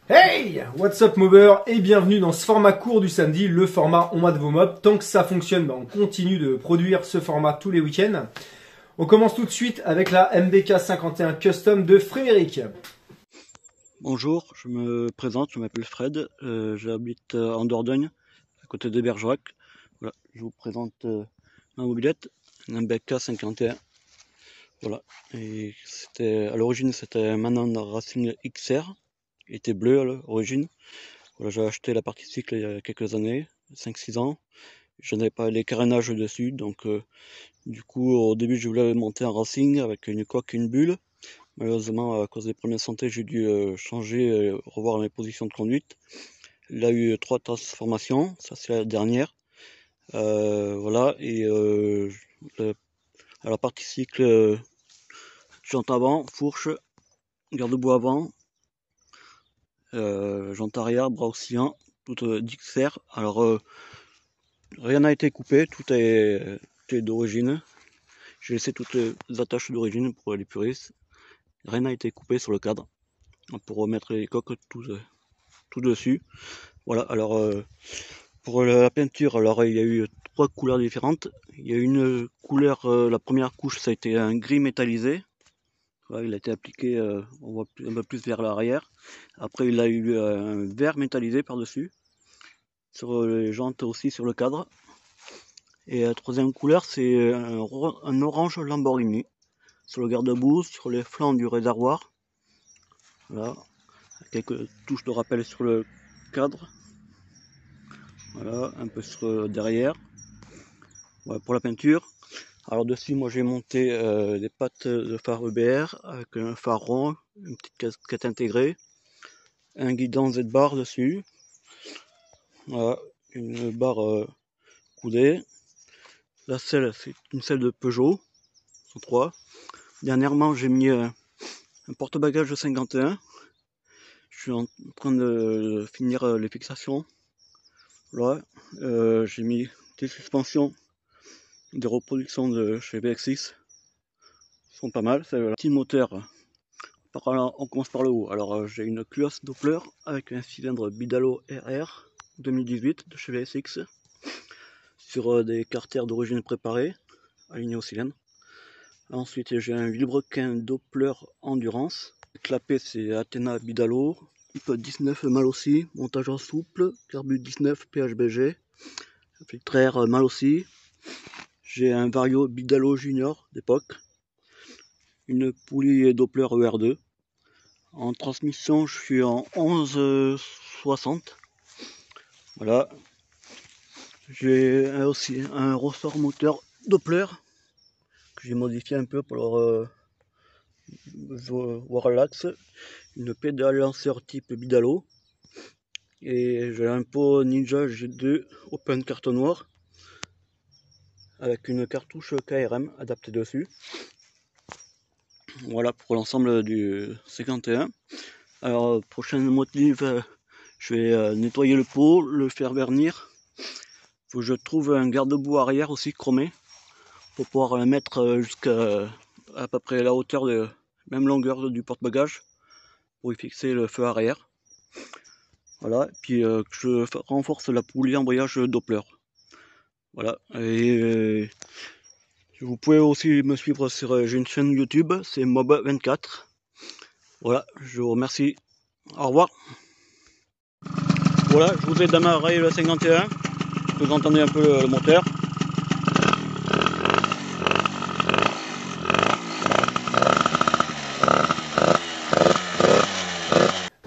Hey! What's up mobbers et bienvenue dans ce format court du samedi, le format on mate vos mobs. Tant que ça fonctionne, on continue de produire ce format tous les week-ends. On commence tout de suite avec la MBK 51 Custom de Frédéric. Bonjour, je me présente, je m'appelle Fred, j'habite en Dordogne, à côté de Bergerac. Voilà, je vous présente ma mobilette, une MBK 51. Voilà, et à l'origine c'était un Manon Racing XR, il était bleu à l'origine. Voilà, j'ai acheté la partie cycle il y a quelques années, 5-6 ans. Je n'avais pas les carénages dessus, donc du coup au début je voulais monter un Racing avec une coque et une bulle. Malheureusement, à cause des problèmes de santé, j'ai dû changer, revoir mes positions de conduite. Il a eu 3 transformations, ça c'est la dernière. Voilà, et à la partie cycle, jante avant, fourche, garde-boue avant, jante arrière, bras oscillant, tout d'XR. Alors, rien n'a été coupé, tout est d'origine. J'ai laissé toutes les attaches d'origine pour les puristes. Rien n'a été coupé sur le cadre pour remettre les coques tout dessus. Voilà, alors pour la peinture, alors il y a eu 3 couleurs différentes. Il y a une couleur, la première couche ça a été un gris métallisé. Voilà, il a été appliqué, on voit un peu plus vers l'arrière. Après il a eu un vert métallisé par dessus, sur les jantes aussi, sur le cadre. Et la troisième couleur c'est un orange Lamborghini, sur le garde-boue, sur les flancs du réservoir. Voilà, quelques touches de rappel sur le cadre. Voilà, un peu sur derrière. Voilà pour la peinture. Alors dessus, moi j'ai monté des pattes de phare EBR avec un phare rond, une petite casquette intégrée, un guidon Z-bar dessus. Voilà, une barre coudée. La selle, c'est une selle de Peugeot 103. Dernièrement, j'ai mis un porte-bagages de 51. Je suis en train de finir les fixations. Voilà, j'ai mis des suspensions, des reproductions de chez VX6. Ils sont pas mal. C'est un petit moteur. On commence par le haut. Alors j'ai une Cluas Doppler avec un cylindre Bidalo RR 2018 de chez VX6 sur des carters d'origine préparée alignés au cylindre. Ensuite j'ai un Vilebrequin Doppler Endurance. Le clapet c'est Athena Bidalo, type 19 mal aussi, montage en souple, carbu 19 PHBG, filtre air mal aussi. J'ai un Vario Bidalo Junior d'époque, une poulie Doppler ER2. En transmission, je suis en 1160. Voilà. J'ai aussi un ressort moteur Doppler que j'ai modifié un peu pour voir l'axe. Une pédale lanceur type Bidalo. Et j'ai un pot Ninja G2 Open carte noire avec une cartouche KRM adaptée dessus. Voilà pour l'ensemble du 51. Alors prochaine motif, je vais nettoyer le pot, le faire vernir. Faut que je trouve un garde-boue arrière aussi chromé pour pouvoir le mettre jusqu'à à peu près la hauteur de même longueur du porte-bagages pour y fixer le feu arrière. Voilà, et puis je renforce la poulie embrayage Doppler. Voilà, et vous pouvez aussi me suivre sur j'ai une chaîne YouTube, c'est Mob24. Voilà, je vous remercie. Au revoir. Voilà, je vous ai démarré le 51. Vous entendez un peu le moteur.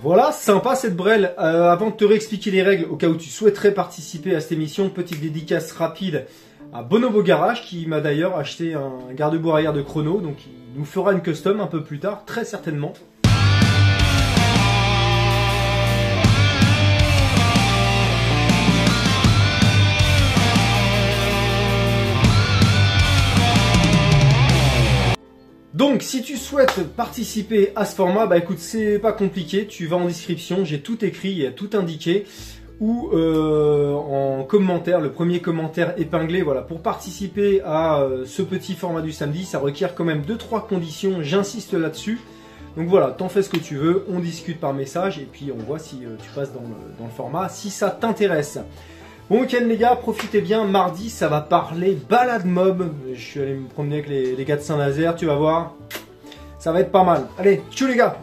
Voilà, sympa cette brelle. Avant de te réexpliquer les règles, au cas où tu souhaiterais participer à cette émission, petite dédicace rapide à Bonobo Garage qui m'a d'ailleurs acheté un garde-boue arrière de chrono, donc il nous fera une custom un peu plus tard, très certainement. Donc si tu souhaites participer à ce format, bah écoute, c'est pas compliqué, tu vas en description, j'ai tout écrit, tout indiqué, ou en commentaire, le premier commentaire épinglé. Voilà, pour participer à ce petit format du samedi, ça requiert quand même 2-3 conditions, j'insiste là-dessus. Donc voilà, t'en fais ce que tu veux, on discute par message et puis on voit si tu passes dans le format, si ça t'intéresse. Bon week-end les gars, profitez bien. Mardi, ça va parler balade mob. Je suis allé me promener avec les gars de Saint-Nazaire, tu vas voir. Ça va être pas mal. Allez, tchou les gars!